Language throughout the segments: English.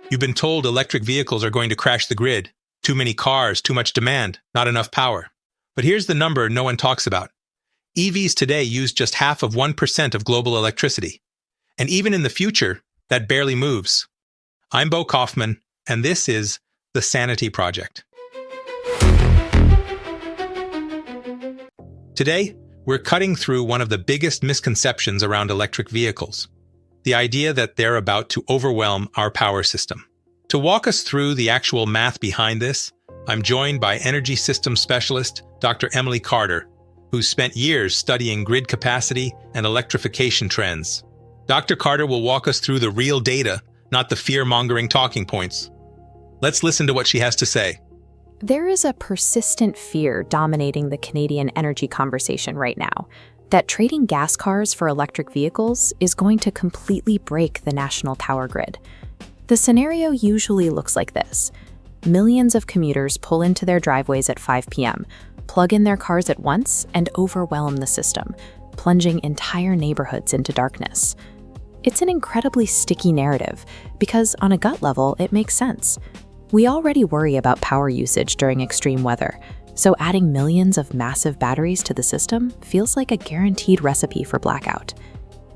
You've been told electric vehicles are going to crash the grid. Too many cars, too much demand, not enough power. But here's the number no one talks about. EVs today use just half of 1% of global electricity. And even in the future, that barely moves. I'm Bo Kaufman, and this is the Sanity Project. Today, we're cutting through one of the biggest misconceptions around electric vehicles, the idea that they're about to overwhelm our power system. To walk us through the actual math behind this, I'm joined by energy systems specialist Dr. Emily Carter, who's spent years studying grid capacity and electrification trends. Dr. Carter will walk us through the real data, not the fear-mongering talking points. Let's listen to what she has to say. There is a persistent fear dominating the Canadian energy conversation right now, that trading gas cars for electric vehicles is going to completely break the national power grid. The scenario usually looks like this. Millions of commuters pull into their driveways at 5 p.m., plug in their cars at once, and overwhelm the system, plunging entire neighborhoods into darkness. It's an incredibly sticky narrative because on a gut level, it makes sense. We already worry about power usage during extreme weather, so adding millions of massive batteries to the system feels like a guaranteed recipe for blackout.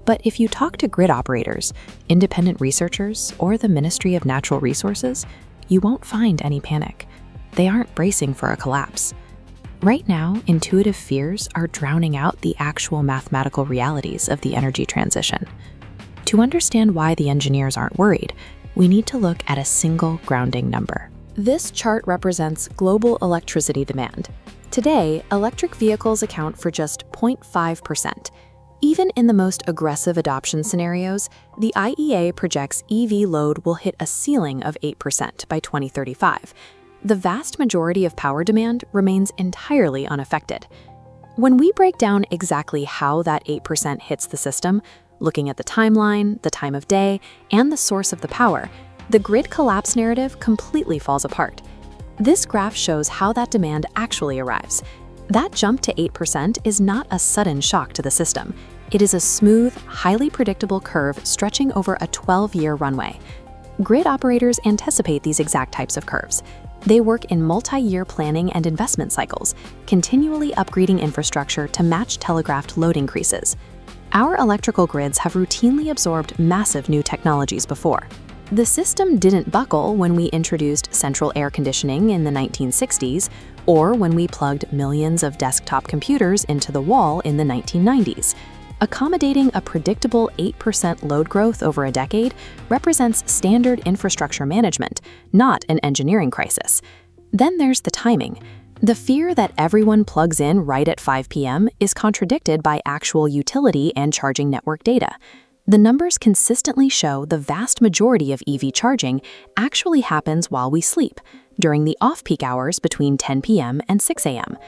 But if you talk to grid operators, independent researchers, or the Ministry of Natural Resources, you won't find any panic. They aren't bracing for a collapse. Right now, intuitive fears are drowning out the actual mathematical realities of the energy transition. To understand why the engineers aren't worried, we need to look at a single grounding number. This chart represents global electricity demand. Today, electric vehicles account for just 0.5%. Even in the most aggressive adoption scenarios, the IEA projects EV load will hit a ceiling of 8% by 2035. The vast majority of power demand remains entirely unaffected. When we break down exactly how that 8% hits the system, looking at the timeline, the time of day, and the source of the power, the grid collapse narrative completely falls apart. This graph shows how that demand actually arrives. That jump to 8% is not a sudden shock to the system. It is a smooth, highly predictable curve stretching over a 12-year runway. Grid operators anticipate these exact types of curves. They work in multi-year planning and investment cycles, continually upgrading infrastructure to match telegraphed load increases. Our electrical grids have routinely absorbed massive new technologies before. The system didn't buckle when we introduced central air conditioning in the 1960s, or when we plugged millions of desktop computers into the wall in the 1990s. Accommodating a predictable 8% load growth over a decade represents standard infrastructure management, not an engineering crisis. Then there's the timing. The fear that everyone plugs in right at 5 p.m. is contradicted by actual utility and charging network data. The numbers consistently show the vast majority of EV charging actually happens while we sleep, during the off-peak hours between 10 p.m. and 6 a.m.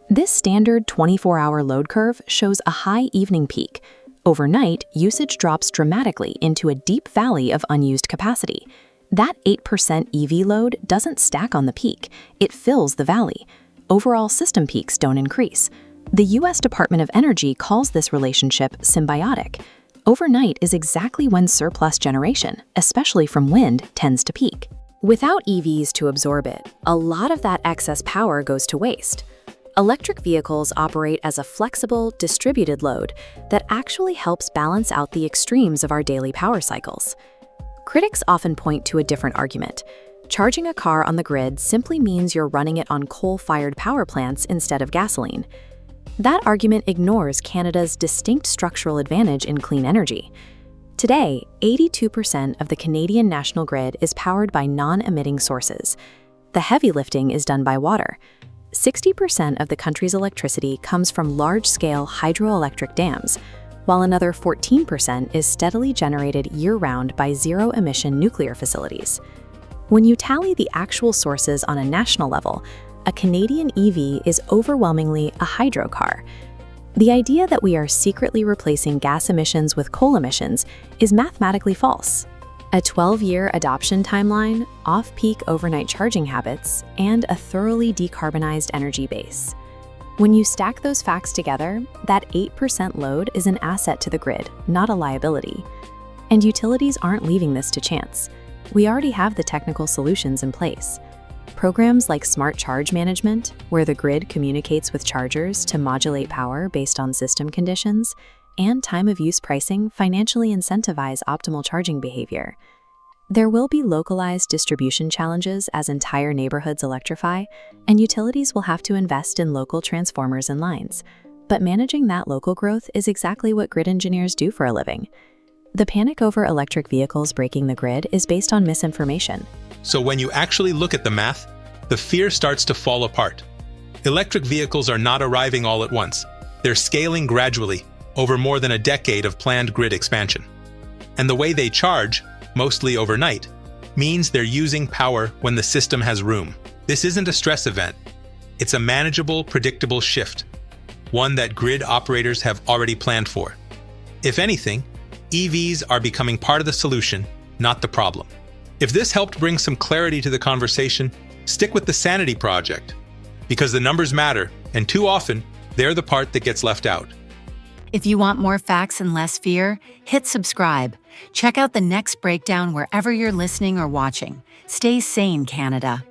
This standard 24-hour load curve shows a high evening peak. Overnight, usage drops dramatically into a deep valley of unused capacity. That 8% EV load doesn't stack on the peak, it fills the valley. Overall system peaks don't increase. The U.S. Department of Energy calls this relationship symbiotic. Overnight is exactly when surplus generation, especially from wind, tends to peak. Without EVs to absorb it, a lot of that excess power goes to waste. Electric vehicles operate as a flexible, distributed load that actually helps balance out the extremes of our daily power cycles. Critics often point to a different argument. Charging a car on the grid simply means you're running it on coal-fired power plants instead of gasoline. That argument ignores Canada's distinct structural advantage in clean energy. Today, 82% of the Canadian national grid is powered by non-emitting sources. The heavy lifting is done by water. 60% of the country's electricity comes from large-scale hydroelectric dams, while another 14% is steadily generated year-round by zero-emission nuclear facilities. When you tally the actual sources on a national level, a Canadian EV is overwhelmingly a hydro car. The idea that we are secretly replacing gas emissions with coal emissions is mathematically false. A 12-year adoption timeline, off-peak overnight charging habits, and a thoroughly decarbonized energy base. When you stack those facts together, that 8% load is an asset to the grid, not a liability. And utilities aren't leaving this to chance. We already have the technical solutions in place. Programs like Smart Charge Management, where the grid communicates with chargers to modulate power based on system conditions, and time-of-use pricing financially incentivize optimal charging behavior. There will be localized distribution challenges as entire neighborhoods electrify, and utilities will have to invest in local transformers and lines. But managing that local growth is exactly what grid engineers do for a living. The panic over electric vehicles breaking the grid is based on misinformation. So when you actually look at the math, the fear starts to fall apart. Electric vehicles are not arriving all at once. They're scaling gradually over more than a decade of planned grid expansion. And the way they charge, mostly overnight, means they're using power when the system has room. This isn't a stress event. It's a manageable, predictable shift, one that grid operators have already planned for. If anything, EVs are becoming part of the solution, not the problem. If this helped bring some clarity to the conversation, stick with the Sanity Project, because the numbers matter, and too often, they're the part that gets left out. If you want more facts and less fear, hit subscribe. Check out the next breakdown wherever you're listening or watching. Stay sane, Canada.